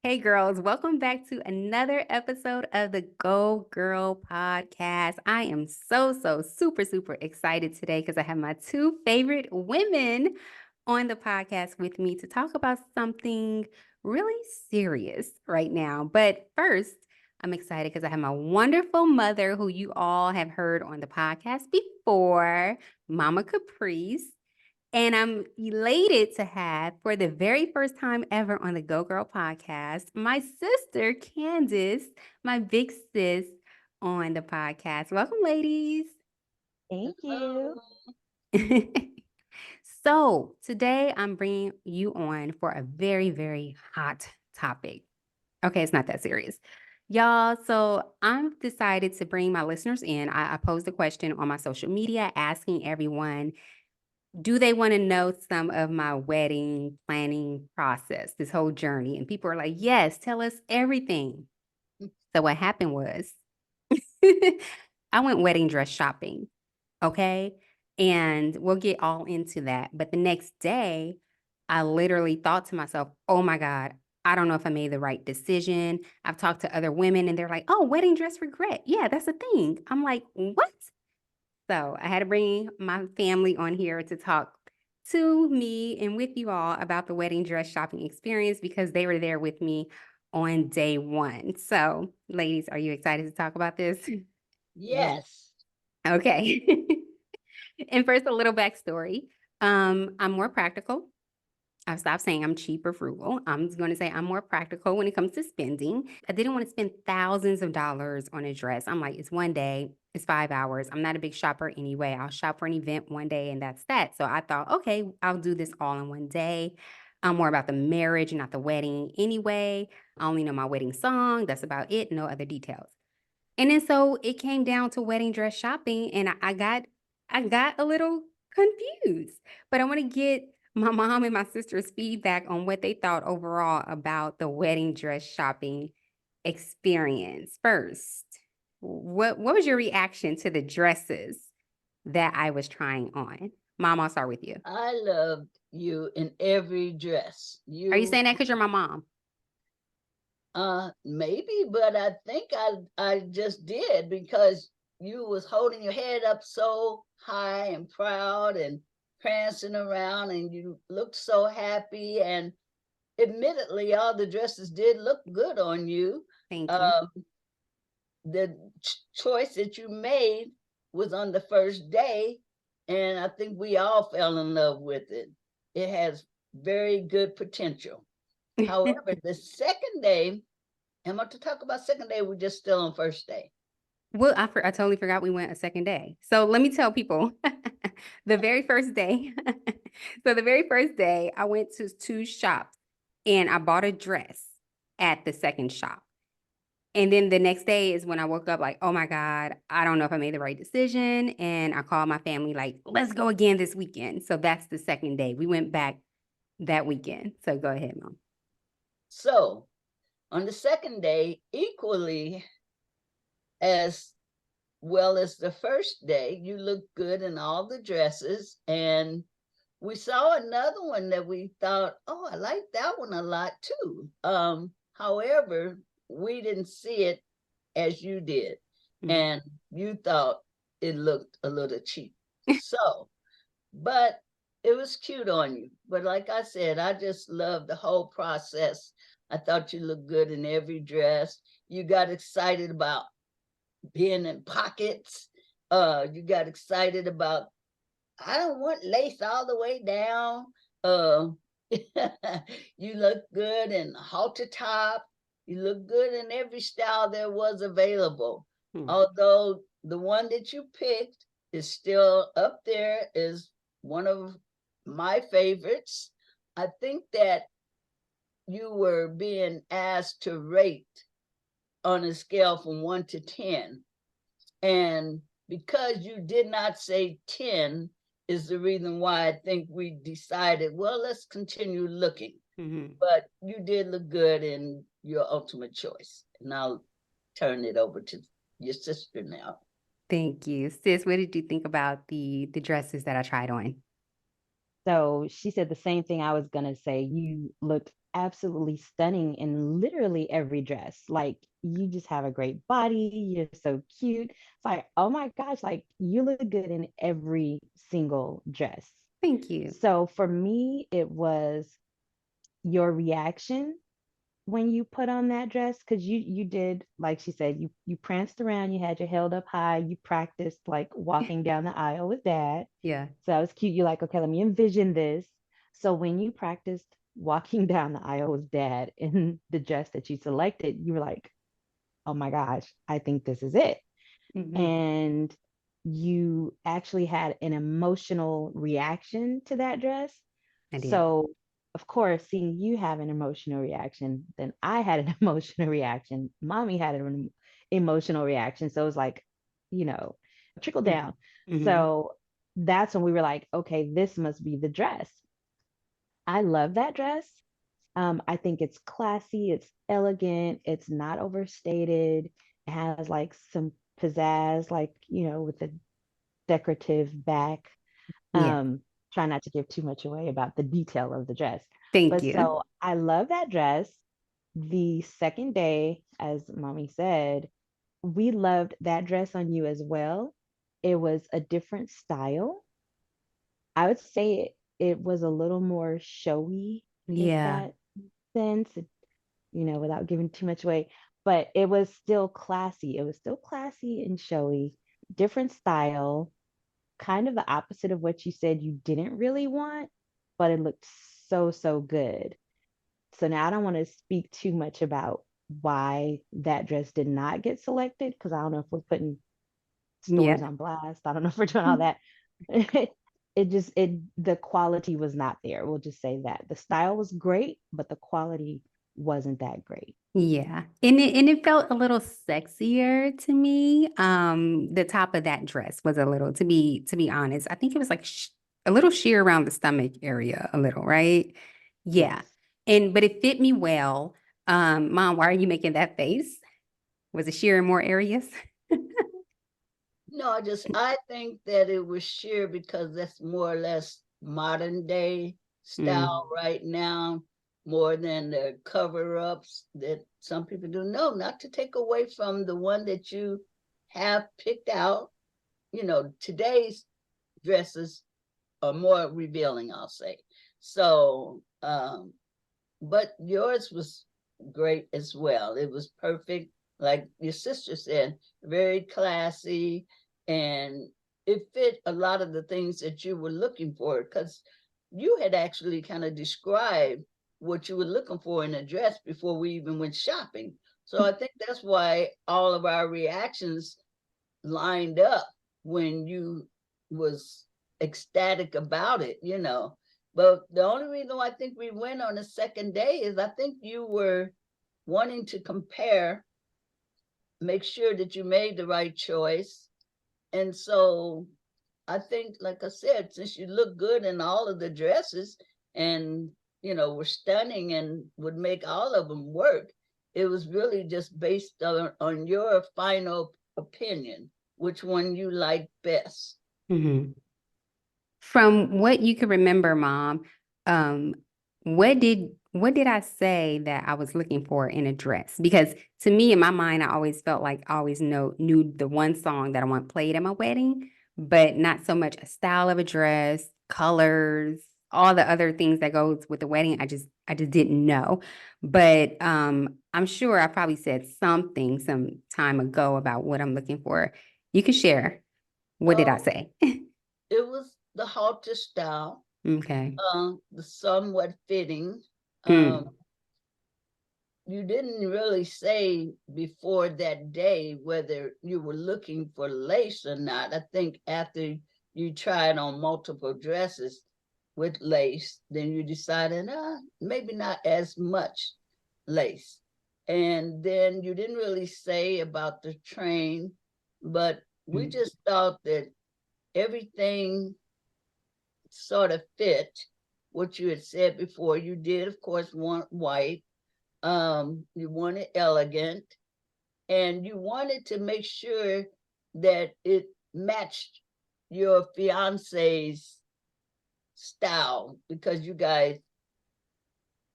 Hey girls, welcome back to another episode of the Go Girl podcast. I am so super excited today because I have my two favorite women on the podcast with me to talk about something really serious right now. But first, I'm excited because I have my wonderful mother who you all have heard on the podcast before, Mama Caprice. And I'm elated to have, for the very first time ever on the Go Girl podcast, my sister, Candace, my big sis, on the podcast. Welcome, ladies. Thank you. Hello. So, today I'm bringing you on for a very hot topic. Okay, it's not that serious. Y'all, so I'm decided to bring my listeners in. I posed a question on my social media asking everyone, do they want to know some of my wedding planning process, this whole journey? And people are like, yes, tell us everything. So what happened was I went wedding dress shopping. Okay. And we'll get all into that. But the next day, I literally thought to myself, oh my God, I don't know if I made the right decision. I've talked to other women and they're like, oh, wedding dress regret. Yeah, that's a thing. I'm like, what? So I had to bring my family on here to talk to me and with you all about the wedding dress shopping experience because they were there with me on day one. So, ladies, are you excited to talk about this? Yes. Okay. And first, a little backstory. I'm more practical. I've stopped saying I'm cheap or frugal. I'm just going to say I'm more practical when it comes to spending. I didn't want to spend thousands of dollars on a dress. I'm like, it's one day, it's 5 hours. I'm not a big shopper anyway. I'll shop for an event one day and that's that. So I thought, okay, I'll do this all in one day. I'm more about the marriage, not the wedding anyway. I only know my wedding song. That's about it. No other details. And then so it came down to wedding dress shopping and I got a little confused. But I want to get my mom and my sister's feedback on what they thought overall about the wedding dress shopping experience. First, what was your reaction to the dresses that I was trying on? Mom, I'll start with you. I loved you in every dress. Are you You saying that because you're my mom? maybe, but I think I just did because you was holding your head up so high and proud and prancing around and you looked so happy and admittedly all the dresses did look good on you. Thank you. Um the choice that you made was on the first day, and I think we all fell in love with it. It has very good potential. However, the second day, I'm about to talk about second day, we're just still on first day. Well, I totally forgot we went a second day. So let me tell people the very first day. So the very first day, I went to two shops and I bought a dress at the second shop. And then the next day is when I woke up like, oh my God, I don't know if I made the right decision. And I called my family, like, let's go again this weekend. So that's the second day. We went back that weekend. So go ahead, Mom. So on the second day, equally as well as the first day, you looked good in all the dresses. And we saw another one that we thought, oh, I like that one a lot too. However, we didn't see it as you did, Mm. and you thought it looked a little cheap. So, but it was cute on you. But like I said, I just loved the whole process. I thought you looked good in every dress. You got excited about being in pockets. You got excited about I don't want lace all the way down. Uh, you look good in halter top. You look good in every style there was available. Hmm. Although the one that you picked is still up there, is one of my favorites. I think that you were being asked to rate on a scale from 1 to 10. And because you did not say 10 is the reason why I think we decided, well, let's continue looking. Mm-hmm. But you did look good in your ultimate choice. And I'll turn it over to your sister now. Thank you. Sis, what did you think about the dresses that I tried on? So she said the same thing I was gonna say. You looked absolutely stunning in literally every dress. Like, you just have a great body. You're so cute. It's like, oh my gosh, like you look good in every single dress. Thank you. So for me, it was your reaction when you put on that dress, because you did, like she said, you pranced around, you had your held up high, you practiced like walking down the aisle with dad. Yeah. So that was cute. You're like, okay, let me envision this. So when you practiced walking down the aisle with dad in the dress that you selected, you were like, oh my gosh, I think this is it. Hmm. And you actually had an emotional reaction to that dress. I did. So, of course, seeing you have an emotional reaction, then I had an emotional reaction. Mommy had an emotional reaction. So it was like, you know, trickle down. Mm-hmm. So that's when we were like, okay, this must be the dress. I love that dress. I think it's classy, it's elegant, it's not overstated. It has like some pizzazz, like, with the decorative back. Yeah. Um, Try not to give too much away about the detail of the dress. Thank But you. so I love that dress. The second day, as mommy said, we loved that dress on you as well. It was a different style. I would say it was a little more showy, if Yeah. that sense, without giving too much away. But it was still classy. It was still classy and showy, different style, kind of the opposite of what you said you didn't really want, but it looked so, so good. So now I don't want to speak too much about why that dress did not get selected, because I don't know if we're putting stores Yeah. on blast. I don't know if we're doing all that. The quality was not there. We'll just say that. The style was great, but the quality wasn't that great. Yeah. And it felt a little sexier to me. The top of that dress was a little, to be honest. I think it was like a little sheer around the stomach area, a little, right? Yeah. Yes. But it fit me well. Mom, why are you making that face? Was it sheer in more areas? No, I think that it was sheer because that's more or less modern day style Mm, right now, more than the cover-ups that some people do. No, not to take away from the one that you have picked out. Today's dresses are more revealing, I'll say. So, but yours was great as well. It was perfect, like your sister said, very classy, and it fit a lot of the things that you were looking for, because you had actually kind of described what you were looking for in a dress before we even went shopping. So I think that's why all of our reactions lined up when you was ecstatic about it. But the only reason why I think we went on the second day is I think you were wanting to compare, make sure that you made the right choice. And so I think, like I said, since you look good in all of the dresses and, were stunning and would make all of them work, it was really just based on your final opinion, which one you like best. mhm. From what you can remember, Mom, um, what did I say that I was looking for in a dress? Because to me, in my mind, I always felt like I always knew the one song that I want played at my wedding, but not so much a style of a dress, colors, all the other things that goes with the wedding. I just didn't know. But I'm sure I probably said something some time ago about what I'm looking for. You can share. What did I Oh, say? it was the halter style, Okay. the somewhat fitting. Um, Mm. you didn't really say before that day whether you were looking for lace or not. I think after you tried on multiple dresses with lace, then you decided, maybe not as much lace. And then you didn't really say about the train, but we Mm. just thought that everything sort of fit what you had said before. You did, of course, want white. You wanted elegant, and you wanted to make sure that it matched your fiance's style, because you guys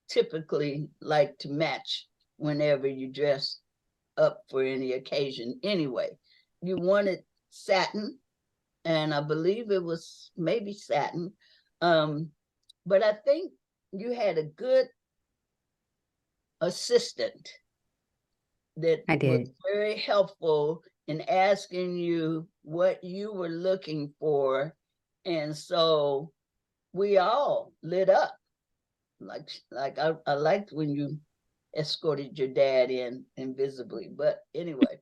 typically like to match whenever you dress up for any occasion anyway. You wanted satin, and I believe it was maybe satin. Um, but I think you had a good assistant that I was did. very helpful in asking you what you were looking for. And so we all lit up. I liked when you escorted your dad in invisibly. But anyway.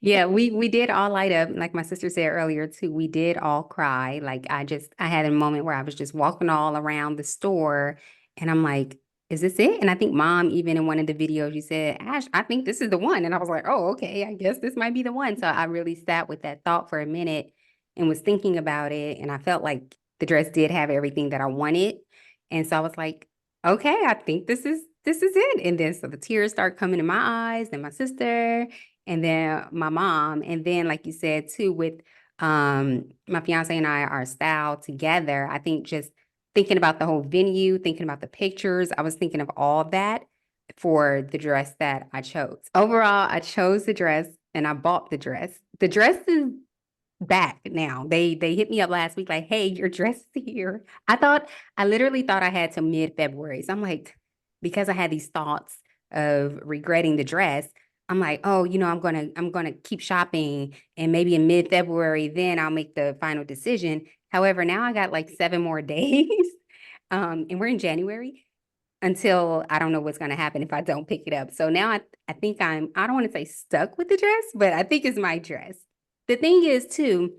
Yeah, we did all light up. Like my sister said earlier too, we did all cry. Like I had a moment where I was just walking all around the store and I'm like, is this it? And I think mom, even in one of the videos, you said, Ash, I think this is the one. And I was like, oh, okay, I guess this might be the one. So I really sat with that thought for a minute and was thinking about it. And I felt like the dress did have everything that I wanted. And so I was like, okay, I think this is it. And then so the tears start coming in my eyes, and my sister, and then my mom. And then, like you said, too, with my fiance and I, our style together, I think just thinking about the whole venue, thinking about the pictures, I was thinking of all that for the dress that I chose. Overall, I chose the dress and I bought the dress. The dress is back now. They hit me up last week like, "Hey, your dress is here." I literally thought I had till mid-February. So I'm like, because I had these thoughts of regretting the dress, I'm like, "Oh, I'm gonna keep shopping and maybe in mid-February then I'll make the final decision." However, now I got like 7 more days. And we're in January until I don't know what's gonna happen if I don't pick it up. So now I think I don't want to say stuck with the dress, but I think it's my dress. The thing is too,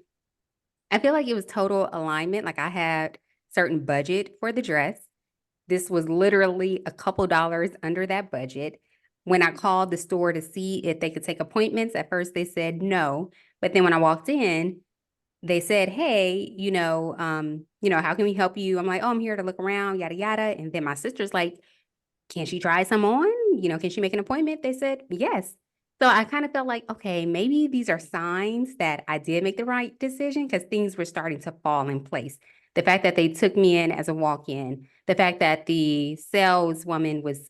I feel like it was total alignment. Like I had certain budget for the dress. This was literally a couple dollars under that budget. When I called the store to see if they could take appointments, at first they said no. But then when I walked in, they said, "Hey, how can we help you?" I'm like, "Oh, I'm here to look around, yada yada." And then my sister's like, can she try some on? Can she make an appointment? They said yes. So I kind of felt like, okay, maybe these are signs that I did make the right decision because things were starting to fall in place. The fact that they took me in as a walk-in, the fact that the saleswoman was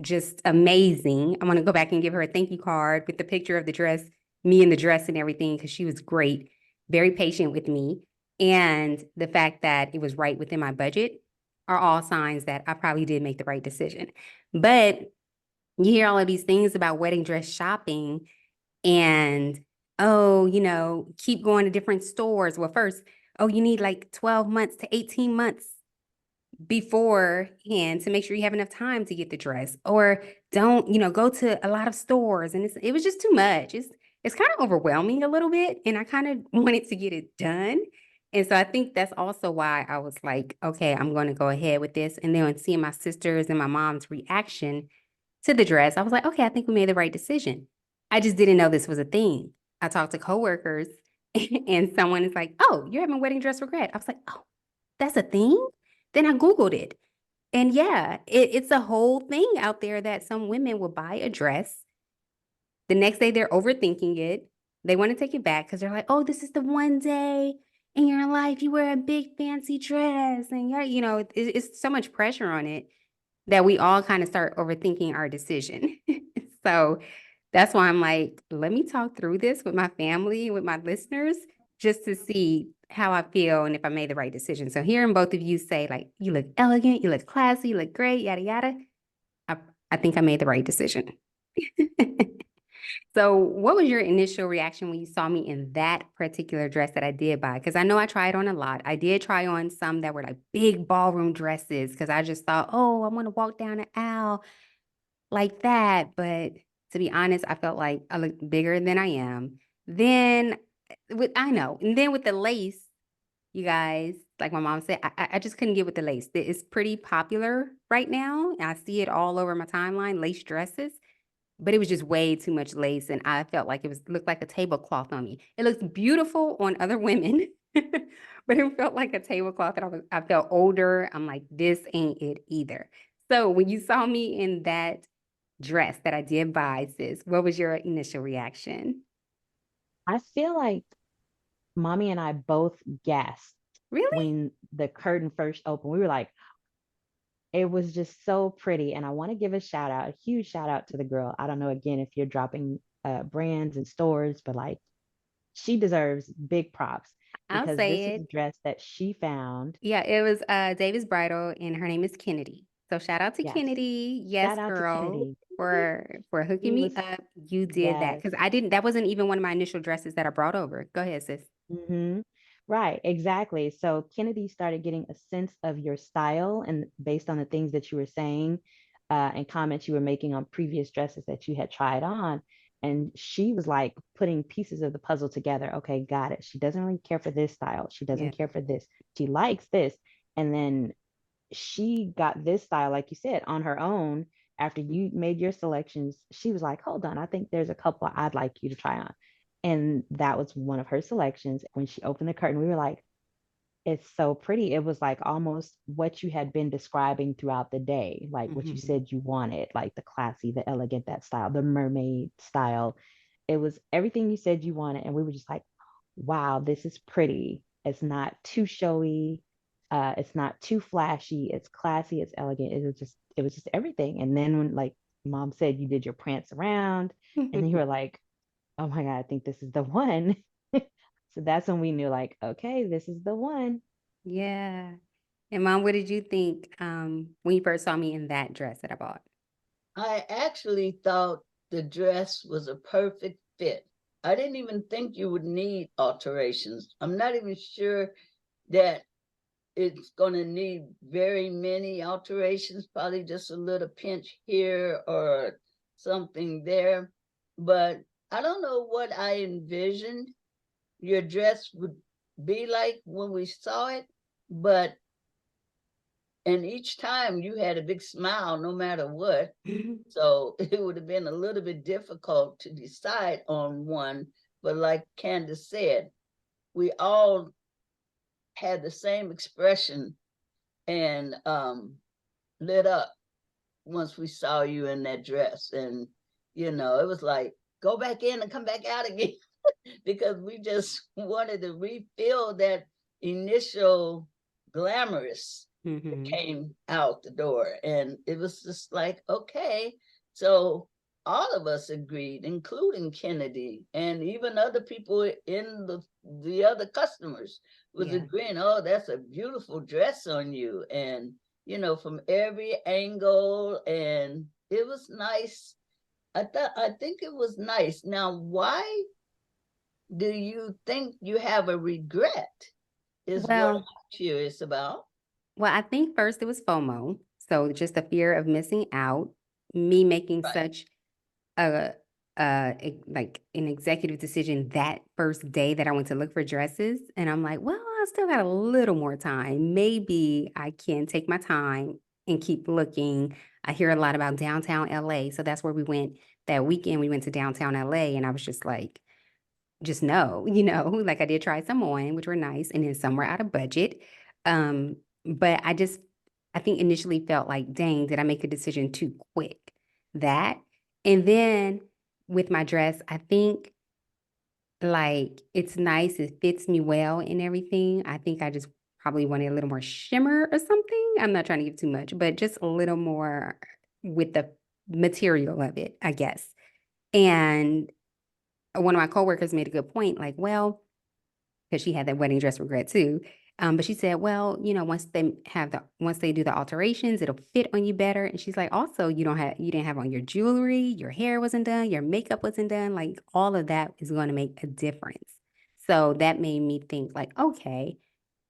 just amazing. I want to go back and give her a thank you card with the picture of the dress, me in the dress and everything, because she was great, very patient with me. And the fact that it was right within my budget are all signs that I probably did make the right decision. But you hear all of these things about wedding dress shopping and, oh, keep going to different stores. Well, first, oh, you need like 12 months to 18 months beforehand to make sure you have enough time to get the dress, or don't go to a lot of stores, and it was just too much. It's kind of overwhelming a little bit, and I kind of wanted to get it done. And so I think that's also why I was like, okay, I'm going to go ahead with this. And then when seeing my sisters and my mom's reaction to the dress, I was like, okay, I think we made the right decision. I just didn't know this was a thing. I talked to coworkers and someone is like, oh, you're having wedding dress regret. I was like, oh, that's a thing? Then I Googled it. And yeah, it's a whole thing out there that some women will buy a dress. The next day, they're overthinking it. They want to take it back because they're like, oh, this is the one day in your life you wear a big fancy dress. And it's so much pressure on it that we all kind of start overthinking our decision. So that's why I'm like, let me talk through this with my family, with my listeners, just to see how I feel and if I made the right decision. So hearing both of you say, like, you look elegant, you look classy, you look great, yada, yada, I, I think I made the right decision. So what was your initial reaction when you saw me in that particular dress that I did buy? Because I know I tried on a lot. I did try on some that were like big ballroom dresses because I just thought, oh, I want to walk down the aisle like that. But to be honest, I felt like I looked bigger than I am. Then I know. And then with the lace, you guys, like my mom said, I just couldn't get with the lace. It's pretty popular right now. I see it all over my timeline, lace dresses, but it was just way too much lace. And I felt like looked like a tablecloth on me. It looks beautiful on other women, but it felt like a tablecloth. And I felt older. I'm like, this ain't it either. So when you saw me in that dress that I did buy, sis, what was your initial reaction? I feel like mommy and I both gasped Really? when the curtain first opened. We were like, It was just so pretty. And I want to give a shout out, a huge shout out to the girl. I don't know, again, if you're dropping brands and stores, but like she deserves big props I'll because this say is a it. dress that she found. Yeah, it was Davis Bridal, and her name is Kennedy. So shout out to Yes. Kennedy. Yes, Shout out to girl, Kennedy. for hooking She me was, up. You did that yes. because I didn't. That wasn't even one of my initial dresses that I brought over. Go ahead, sis. Hmm. Right, exactly. So Kennedy started getting a sense of your style and based on the things that you were saying and comments you were making on previous dresses that you had tried on. And she was like putting pieces of the puzzle together. Okay, got it. She doesn't really care for this style. She Yeah. doesn't care for this. She likes this. And then she got this style, like you said, on her own. After you made your selections, she was like, hold on, I think there's a couple I'd like you to try on. And that was one of her selections. When she opened the curtain, we were like, it's so pretty. It was like almost what you had been describing throughout the day, like what you Mhm. said you wanted, like the classy, the elegant, that style, the mermaid style. It was everything you said you wanted. And we were just like, wow, this is pretty. It's not too showy. It's not too flashy. It's classy. It's elegant. It was just everything. And then when like mom said you did your prance around, and then you were like, oh my God, I think this is the one. So that's when we knew, like, okay, this is the one. Yeah. And mom, what did you think when you first saw me in that dress that I bought? I actually thought the dress was a perfect fit. I didn't even think you would need alterations. I'm not even sure that it's going to need very many alterations, probably just a little pinch here or something there. But I don't know what I envisioned your dress would be like when we saw it, but and each time you had a big smile no matter what. So it would have been a little bit difficult to decide on one. But like Candace said, we all had the same expression and lit up once we saw you in that dress. And, you know, it was like, go back in and come back out again because we just wanted to refill that initial glamorous that Hmm. came out the door. And it was just like, okay. So all of us agreed, including Kennedy and even other people in the other customers was Yeah. agreeing, oh, that's a beautiful dress on you. And, you know, from every angle. And it was nice. I think it was nice. Now, why do you think you have a regret? Is what Well, I'm curious about. well, I think first it was FOMO. So just the fear of missing out, me making Right. such a like an executive decision that first day that I went to look for dresses. And I'm like, well, I still got a little more time. Maybe I can take my time and keep looking. I hear a lot about downtown LA. So that's where we went that weekend. We went to downtown LA and I was just like, just no, like I did try some on, which were nice, and then some were out of budget. Um, but I think initially felt like, dang, did I make a decision too quick? That. And then with my dress, I think like it's nice, it fits me well and everything. I think I just probably wanted a little more shimmer or something. I'm not trying to give too much, but just a little more with the material of it, I guess. And one of my coworkers made a good point, like, well, because she had that wedding dress regret too. But she said, well, once they do the alterations, it'll fit on you better. And she's like, also, you didn't have on your jewelry, your hair wasn't done, your makeup wasn't done. Like all of that is going to make a difference. So that made me think like, okay,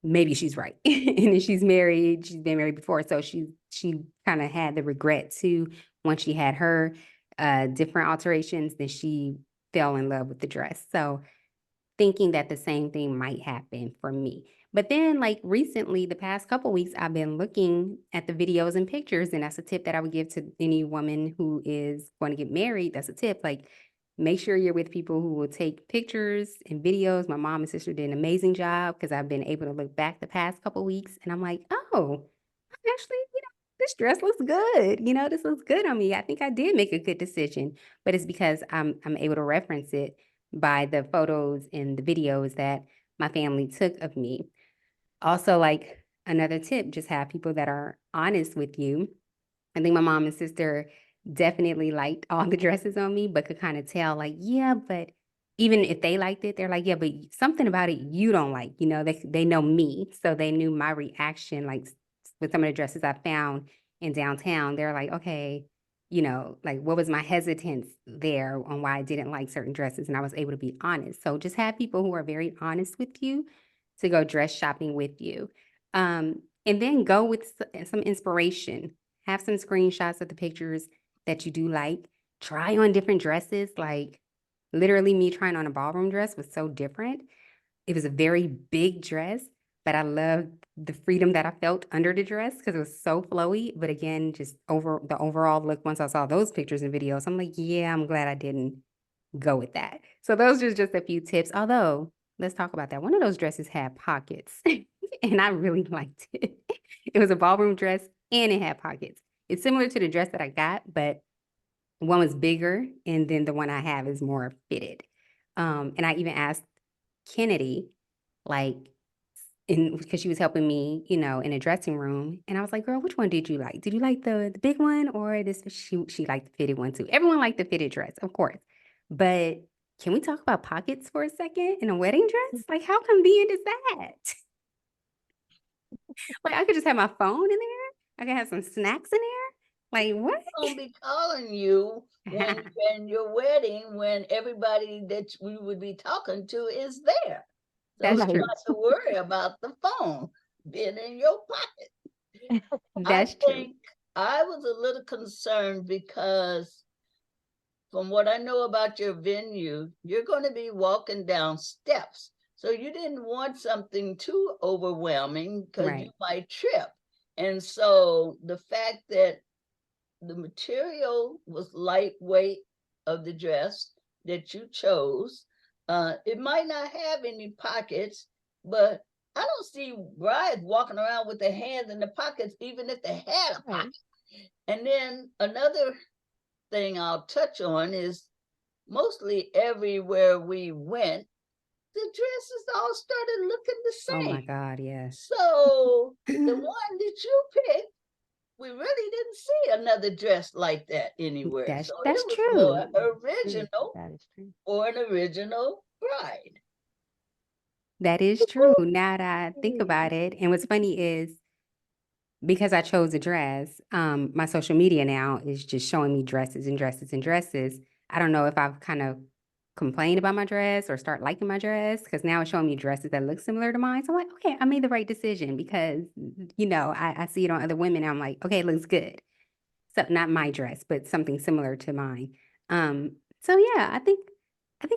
maybe she's right. And then she's been married before. So she kind of had the regret too. Once she had her different alterations, then she fell in love with the dress. So thinking that the same thing might happen for me. But then, like recently, the past couple weeks, I've been looking at the videos and pictures, and that's a tip that I would give to any woman who is going to get married. That's a tip. Like, make sure you're with people who will take pictures and videos. My mom and sister did an amazing job because I've been able to look back the past couple weeks, and I'm like, oh, actually, this dress looks good. This looks good on me. I think I did make a good decision, but it's because I'm able to reference it by the photos and the videos that my family took of me. Also, like another tip, just have people that are honest with you. I think my mom and sister definitely liked all the dresses on me, but could kind of tell, like, yeah, but even if they liked it, they're like, yeah, but something about it you don't like. They know me, so they knew my reaction. Like with some of the dresses I found in downtown, they're like, okay, like what was my hesitance there on why I didn't like certain dresses, and I was able to be honest. So just have people who are very honest with you to go dress shopping with you, and then go with some inspiration. Have some screenshots of the pictures that you do like. Try on different dresses. Like literally me trying on a ballroom dress was so different. It was a very big dress, but I loved the freedom that I felt under the dress because it was so flowy. But again, just over the overall look, once I saw those pictures and videos, I'm like, yeah, I'm glad I didn't go with that. So those are just a few tips. Although, let's talk about that. One of those dresses had pockets, and I really liked it. It was a ballroom dress and it had pockets. It's similar to the dress that I got, but one was bigger, and then the one I have is more fitted. And I even asked Kennedy, like, because she was helping me, in a dressing room, and I was like, "Girl, which one did you like? Did you like the big one or this?" She liked the fitted one too. Everyone liked the fitted dress, of course, but can we talk about pockets for a second in a wedding dress? Like, how convenient is that? Like, I could just have my phone in there. I could have some snacks in there. Like, what? Gonna be calling you when your wedding, when everybody that we would be talking to is there. So That's you don't Right. true. have to worry about the phone being in your pocket. I That's true. think I was a little concerned because from what I know about your venue, you're going to be walking down steps. So you didn't want something too overwhelming because you Right. might trip. And so the fact that the material was lightweight of the dress that you chose. It might not have any pockets, but I don't see brides walking around with their hands in the pockets, even if they had a Right. pocket. And then another thing I'll touch on is mostly everywhere we went, the dresses all started looking the Oh my same. God, yes. So the one that you picked, we really didn't see another dress like that anywhere. That's So that's it was more true. True. original That is true. for an original bride. That is true. Now that I think about it, and what's funny is because I chose a dress, my social media now is just showing me dresses and dresses and dresses. I don't know if I've kind of complained about my dress or start liking my dress because now it's showing me dresses that look similar to mine. So I'm like, okay, I made the right decision because, I see it on other women and I'm like, okay, it looks good. So not my dress, but something similar to mine. So yeah, I think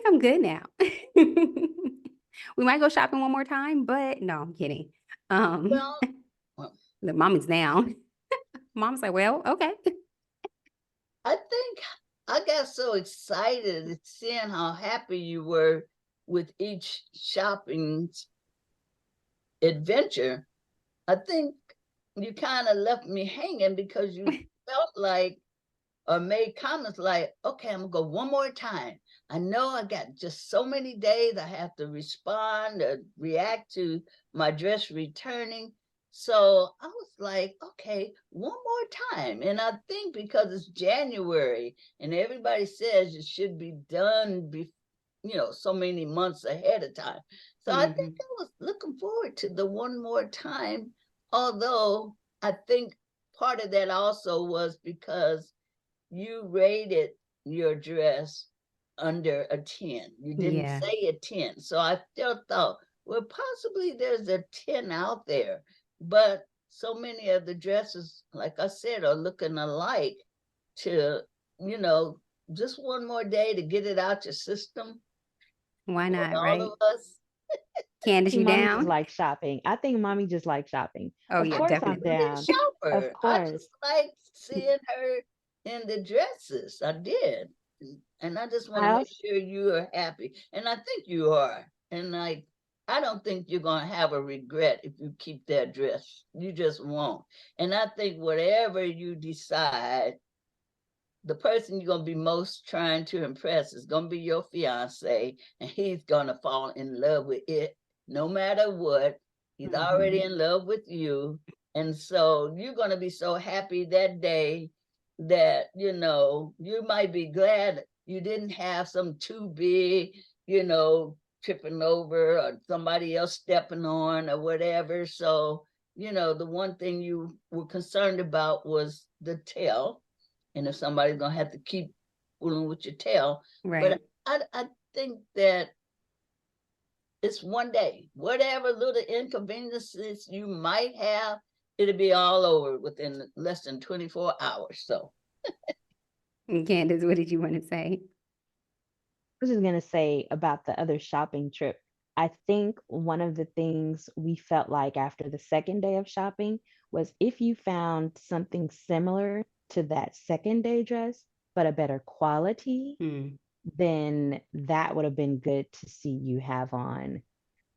I'm good now. We might go shopping one more time, but no, I'm kidding. Um, Well, well, the mommy's down. Mom's like, well, okay. I think I got so excited at seeing how happy you were with each shopping adventure. I think you kind of left me hanging because you felt like or made comments like, okay, I'm gonna go one more time. I know I got just so many days I have to respond or react to my dress returning. So I was like, okay, one more time. And I think because it's January and everybody says it should be done so many months ahead of time. So I think Mhm. I was looking forward to the one more time, although I think part of that also was because you rated your dress under a 10. You didn't Yeah. say a 10. So I still thought, well, possibly there's a 10 out there. But so many of the dresses, like I said, are looking alike to, you know, just one more day to get it out your system Why for not, all right? of us. Candace, think you mommy just down? likes shopping. I think mommy just likes shopping. Oh Of yeah, I'm course a I'm definitely. pretty down. Of shopper. I course. just like seeing her in the dresses. I did. And I just want I to make also sure you are happy. And I think you are. And I don't think you're going to have a regret if you keep that dress. You just won't. And I think whatever you decide, the person you're going to be most trying to impress is going to be your fiance, and he's going to fall in love with it no matter what. He's already Mhm. in love with you. And so you're going to be so happy that day that, you might be glad you didn't have some too big, tripping over or somebody else stepping on or whatever. So, the one thing you were concerned about was the tail. And if somebody's going to have to keep fooling with your tail. But Right. I think that it's one day. Whatever little inconveniences you might have, it'll be all over within less than 24 hours. So, And Candace, what did you want to say? I was just gonna say about the other shopping trip. I think one of the things we felt like after the second day of shopping was if you found something similar to that second day dress, but a better quality, Mm. then that would have been good to see you have on.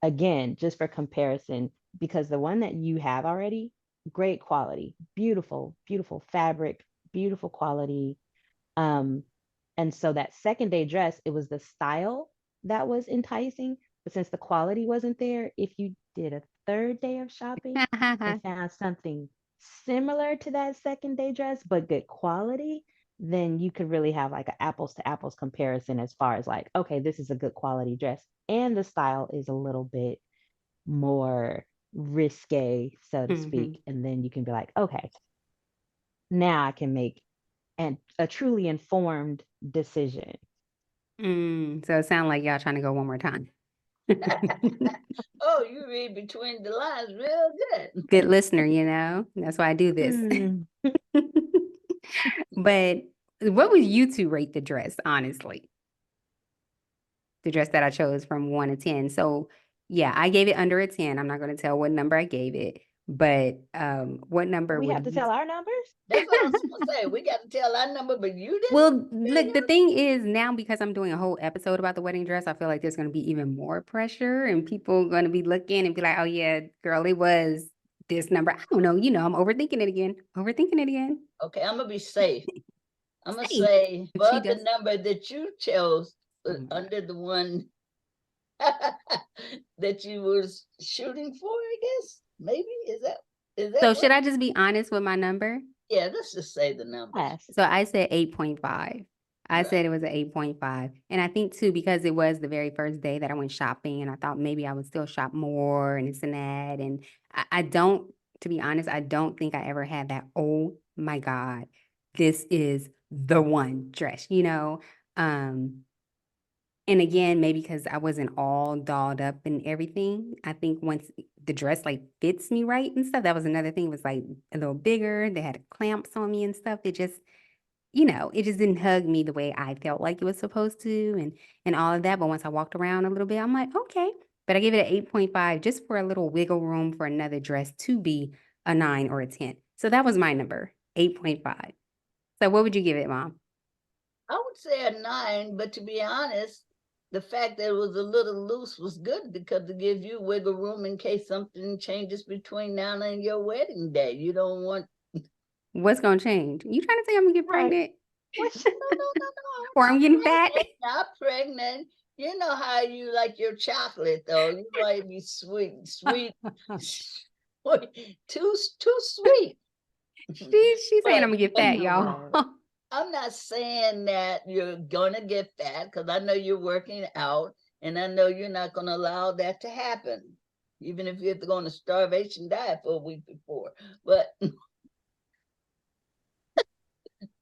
Again, just for comparison, because the one that you have already, great quality, beautiful, beautiful fabric, beautiful quality. Um, and so that second day dress, it was the style that was enticing. But since the quality wasn't there, if you did a third day of shopping and found something similar to that second day dress, but good quality, then you could really have like an apples to apples comparison as far as like, okay, this is a good quality dress. And the style is a little bit more risque, so to Mhm. speak. And then you can be like, okay, now I can make a truly informed decision. So it sounds like y'all trying to go one more time. oh, you read between the lines real good. Good listener, you know? That's why I do this. Hmm. But what would you two rate the dress, honestly? The dress that I chose from 1 to 10. So, yeah, I gave it under a 10. I'm not going to tell what number I gave it, but what number We would have to you? tell our numbers. That's what I was going to say. We got to tell our number, but you didn't Well, look, the thing is now because I'm doing a whole episode about the wedding dress, I feel like there's going to be even more pressure and people going to be looking and be like, oh, yeah, girl, it was this number. I don't know. I'm overthinking it again. Overthinking it again. Okay, I'm going to be safe. I'm going to Safe. say She for the does. number that you chose Oh my God. under the one that you was shooting for, I guess. Maybe is that So what? should I just be honest with my number? Yeah, let's just say the numbers. Yes. So I said 8.5. I Right. said it was an 8.5. And I think too, because it was the very first day that I went shopping and I thought maybe I would still shop more and this and that. And I don't, to be honest, I don't think I ever had that, oh my God, this is the one dress. Um, and again, maybe because I wasn't all dolled up and everything. I think once the dress like fits me right and stuff, that was another thing. It was like a little bigger. They had clamps on me and stuff. It just didn't hug me the way I felt like it was supposed to and all of that. But once I walked around a little bit, I'm like, okay. But I gave it an 8.5 just for a little wiggle room for another dress to be a 9 or a 10. So that was my number, 8.5. So what would you give it, Mom? I would say a 9, but to be honest, the fact that it was a little loose was good because it gives you wiggle room in case something changes between now and your wedding day. You don't want. What's gonna change? You trying to say I'm gonna get Right. pregnant? What's No, Or not I'm getting fat? pregnant, not pregnant. You know how you like your chocolate, though. You might be sweet, sweet, too sweet. She's saying I'm But gonna get you fat, know y'all. what? I'm not saying that you're gonna get fat because I know you're working out, and I know you're not gonna allow that to happen, even if you have to go on a starvation diet for a week before. But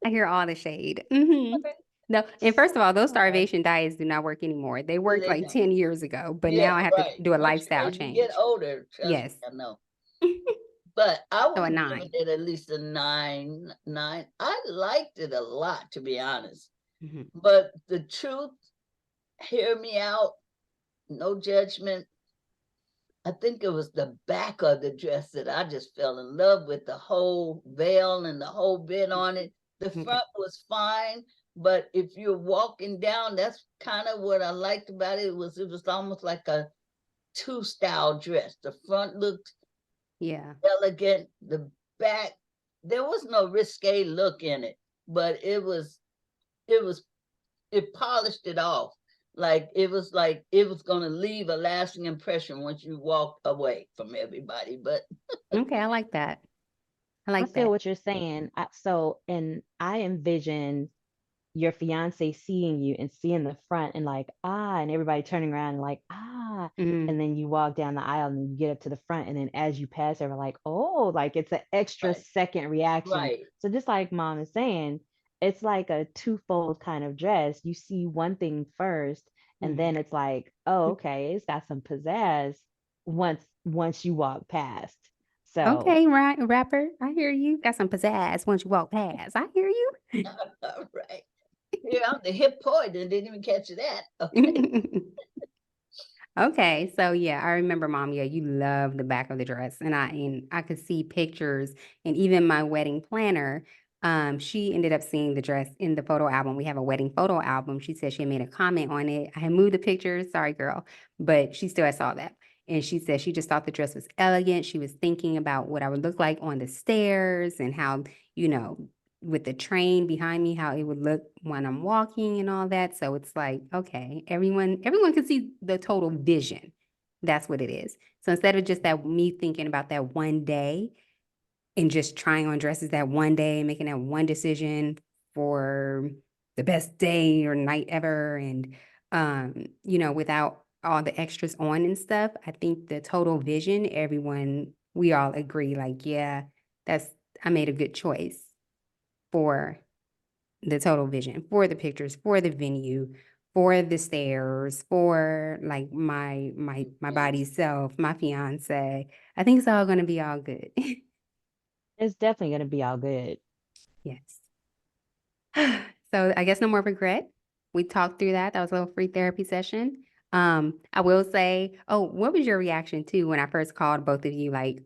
I hear all the shade. No, and first of all, those starvation diets do not work anymore. They worked they like don't. 10 years ago, but Yeah, now I have to right. do a Much lifestyle as you get change. older, trust Yes. me, I know. But I So a would give 9. it at least a 9. I liked it a lot, to be honest. Mhm. But the truth, hear me out, no judgment. I think it was the back of the dress that I just fell in love with, the whole veil and the whole bit on it. The Okay. front was fine, but if you're walking down, that's kind of what I liked about it. It was almost like a two style dress. The front looked Yeah. elegant, the back, there was no risque look in it, but it polished it off. like it was going to leave a lasting impression once you walked away from everybody. But Okay, I like that. I I like feel that. what you're saying. And I envision your fiance seeing you and seeing the front and like, ah, and everybody turning around and like, ah, Mm, and then you walk down the aisle and you get up to the front. And then as you pass, they're like, oh, like it's an extra right, second reaction. right. So just like mom is saying, it's like a twofold kind of dress. You see one thing first, and mm. then it's like, oh, okay, it's got some pizzazz once you walk past. So Okay, right, rapper. I hear you. Got some pizzazz once you walk past. I hear All right. Here, I'm the hip poet and didn't even catch that. Okay. you. Okay, so yeah, I remember mom, yeah, you love the back of the dress. And I could see pictures and even my wedding planner, she ended up seeing the dress in the photo album. We have a wedding photo album. She said she had made a comment on it. I had moved the pictures, sorry girl, but she still had saw that. And she said she just thought the dress was elegant. She was thinking about what I would look like on the stairs and how, you know, with the train behind me, how it would look when I'm walking and all that. So it's like, okay, everyone can see the total vision. That's what it is. So instead of just that me thinking about that one day and just trying on dresses that one day, making that one decision for the best day or night ever, and without all the extras on and stuff, I think the total vision, we all agree, like, yeah, that's I made a good choice for the total vision, for the pictures, for the venue, for the stairs, for like my Yeah. body self, my fiance. I think it's all gonna be all good. it's definitely gonna be all good. Yes. So I guess no more regret. We talked through that. That was a little free therapy session. I will say, oh, what was your reaction to when I first called both of you? Like,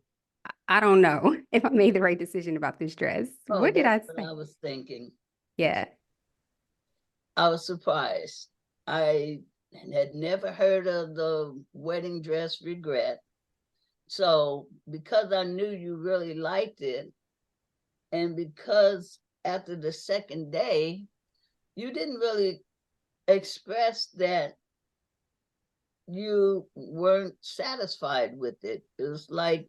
I don't know if I made the right decision about this dress. Oh, What did that's I what say? I was thinking. Yeah. I was surprised. I had never heard of the wedding dress regret. So, because I knew you really liked it, and because after the second day, you didn't really express that you weren't satisfied with it. It was like,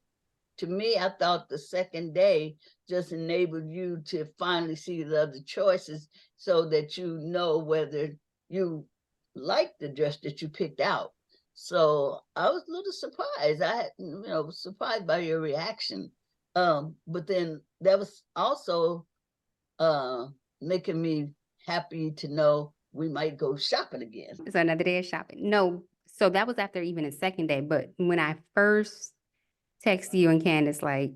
to me, I thought the second day just enabled you to finally see the other choices so that you know whether you like the dress that you picked out. So I was a little surprised. Was surprised by your reaction. But then that was also uh, making me happy to know we might go shopping again. So another day of shopping. No, so that was after even a second day. But when I first text you and Candace, like,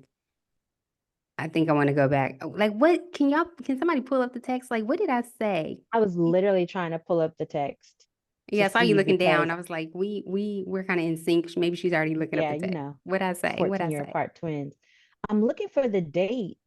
I think I want to go back. Like, what can somebody pull up the text? Like, what did I say? I was literally trying to pull up the text to Yeah, I saw you see looking down. because I was like, we're kind of in sync. Maybe she's already looking up yeah, the text. What I say? What I 14-year say? apart twins. I'm looking for the date.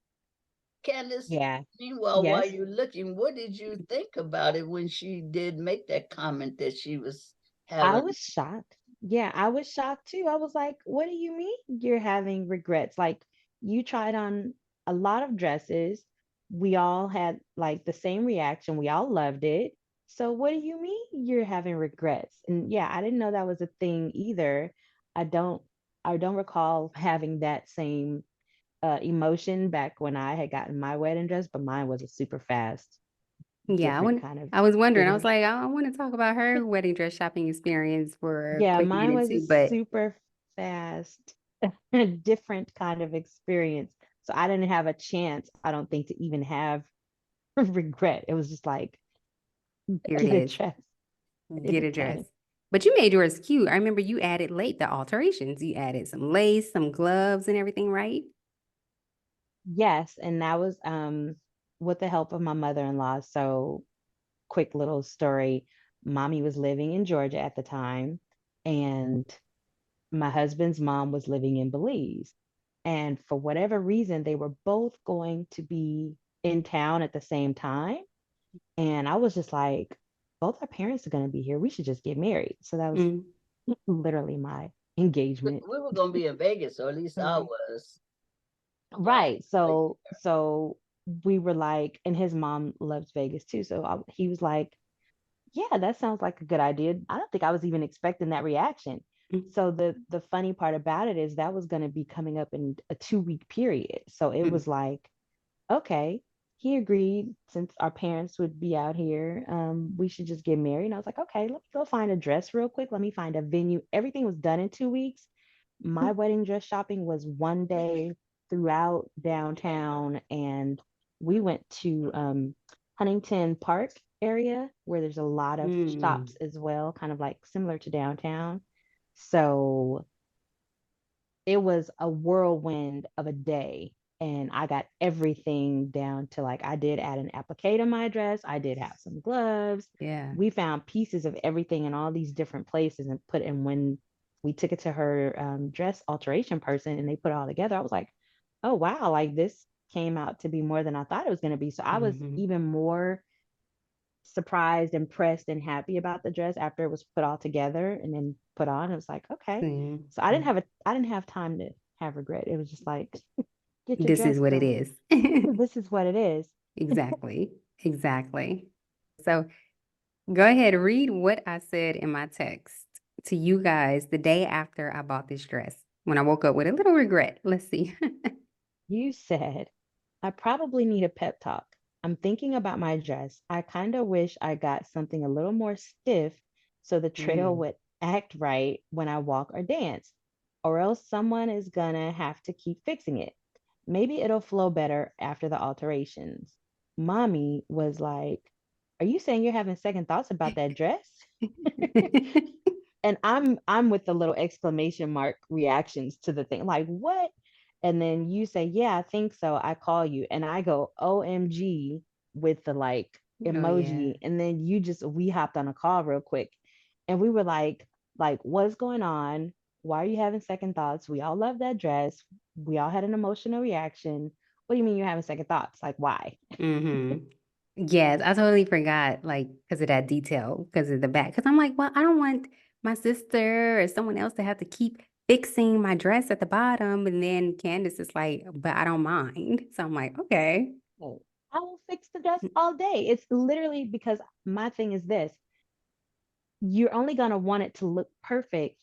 Candace, Yeah. meanwhile, while Yes. you're looking, what did you think about it when she did make that comment that she was I having? was shocked. Yeah, I was shocked too. I was like, what do you mean you're having regrets? Like you tried on a lot of dresses. We all had like the same reaction. We all loved it. So what do you mean you're having regrets? And yeah, I didn't know that was a thing either. I don't I don't recall having that same emotion back when I had gotten my wedding dress, but mine was a super fast, Yeah, different kind of I was wondering. I was fitting. like, I want to talk about her wedding dress shopping experience for a Yeah, quick mine minute was a too. But super fast, different kind of experience. So I didn't have a chance, I don't think, to even have regret. It was just like, here it get a is. dress, get Get a it dress. done. But you made yours cute. I remember you added late the alterations. You added some lace, some gloves, and everything, right? Yes, and that was with the help of my mother-in-law. So quick little story. Mommy was living in Georgia at the time, and my husband's mom was living in Belize. And for whatever reason, they were both going to be in town at the same time. And I was just like, both our parents are going to be here. We should just get married. So that was Mm, literally my We, engagement. we were going to be in Vegas, or at least I mhm. was. Uh, Right. like, So we were like, and his mom loves Vegas too. So he was like, Yeah, that sounds like a good idea. I don't think I was even expecting that reaction. Mm, So the funny part about it is that was going to be coming up in a 2 week period. So it mm, was like, okay, he agreed since our parents would be out here, we should just get married. And I was like, okay, let me go find a dress real quick. Let me find a venue. Everything was done in 2 weeks. My wedding dress shopping was one day throughout downtown, and we went to Huntington Park area where there's a lot of mm. shops as well, kind of like similar to downtown. So it was a whirlwind of a day. And I got everything down to like, I did add an applique to my dress. I did have some gloves. Yeah. We found pieces of everything in all these different places and put in when we took it to her dress alteration person and they put it all together. I was like, oh, wow, like this came out to be more than I thought it was going to be. So I was Hmm. even more surprised, impressed, and happy about the dress after it was put all together and then put on. It was like, okay. See, So I didn't have time to have regret. It was just like, get your this is dress, what it girl. is. This is what it is. Exactly. Exactly. So go ahead, read what I said in my text to you guys the day after I bought this dress when I woke up with a little regret. Let's see. You said, I probably need a pep talk. I'm thinking about my dress. I kind of wish I got something a little more stiff so the trail Mm, would act right when I walk or dance, or else someone is gonna have to keep fixing it. Maybe it'll flow better after the alterations. Mommy was like, are you saying you're having second thoughts about that dress? And I'm with the little exclamation mark reactions to the thing. Like, what? And then you say, yeah, I think so. I call you. And I go, OMG with the like oh yeah. emoji. And then we hopped on a call real quick. And we were like, what's going on? Why are you having second thoughts? We all love that dress. We all had an emotional reaction. What do you mean you're having second thoughts? Like, why? Mm-hmm. Yes, I totally forgot, like, because of that detail, because of the back. Because I'm like, well, I don't want my sister or someone else to have to keep fixing my dress at the bottom. And then Candace is like, but I don't mind. So I'm like, okay. Oh, I will fix the dress all day. It's literally because my thing is this: you're only going to want it to look perfect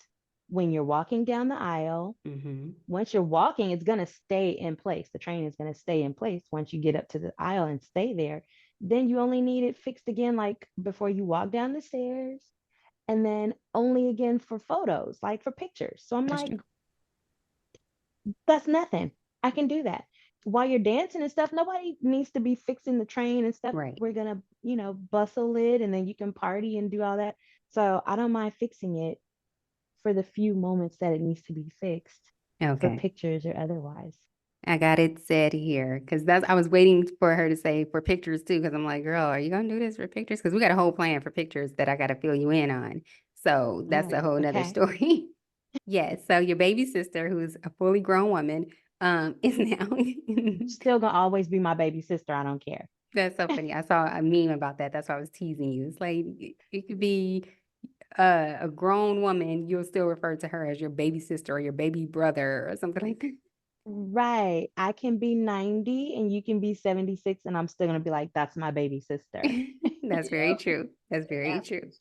when you're walking down the aisle. Mm-hmm. Once you're walking, it's going to stay in place. The train is going to stay in place once you get up to the aisle and stay there. Then you only need it fixed again, like before you walk down the stairs, and then only again for photos, like for pictures. So I'm That's like, true. that's nothing. I can do that. While you're dancing and stuff, nobody needs to be fixing the train and stuff. Right. We're gonna, bustle it and then you can party and do all that. So I don't mind fixing it for the few moments that it needs to be fixed for Okay. pictures or otherwise. I got it said here because I was waiting for her to say for pictures too. Because I'm like, girl, are you gonna do this for pictures? Because we got a whole plan for pictures that I got to fill you in on. So that's a Oh, whole nother okay. story. Yes. So your baby sister, who's a fully grown woman, is now. Still gonna always be my baby sister. I don't care. That's so funny. I saw a meme about that. That's why I was teasing you. It's like it could be a grown woman. You'll still refer to her as your baby sister or your baby brother or something like Right. I can be 90 and you can be 76, and I'm still gonna be like, that's my baby sister. that. That's very Yeah. true. That's very Yeah. true.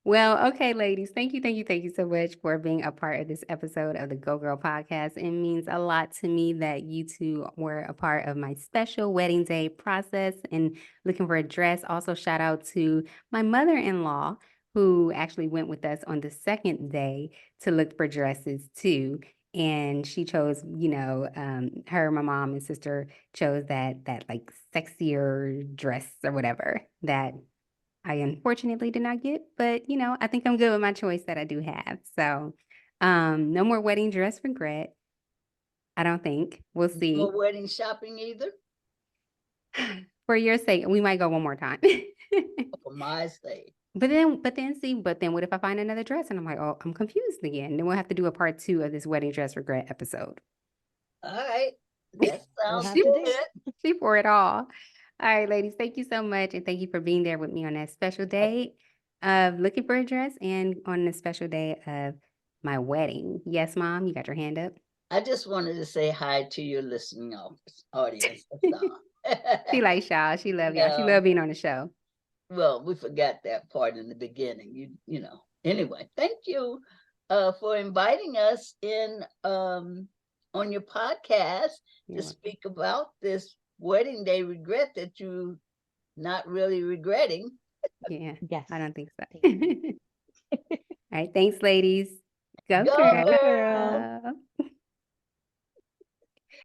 Well, okay, ladies, thank you so much for being a part of this episode of the Go Girl podcast. It means a lot to me that you two were a part of my special wedding day process and looking for a dress. Also, shout out to my mother-in-law who actually went with us on the second day to look for dresses too. And she chose, her, my mom and sister chose that like sexier dress or whatever that I unfortunately did not get, but I think I'm good with my choice that I do have. So, no more wedding dress regret. I don't think. We'll No see. wedding shopping either, For your sake, we might go one more time. for my sake. But then what if I find another dress and I'm like, oh, I'm confused again? Then we'll have to do a part two of this wedding dress regret episode. All right. That We'll sounds have She, to do. good. she for it all. All right, ladies, thank you so much. And thank you for being there with me on that special day of looking for a dress and on the special day of my wedding. Yes, Mom, you got your hand up. I just wanted to say hi to your listening audience. That's all. She likes y'all. She love y'all. She Yeah. love being on the show. well, we forgot that part in the beginning. You know. Anyway, thank you for inviting us in on your podcast You're to welcome. speak about this wedding day regret that you not really regretting. Yeah, Yes. I don't think so. Thank you. All right, thanks, ladies. Go, Go girl. Go girl. girl.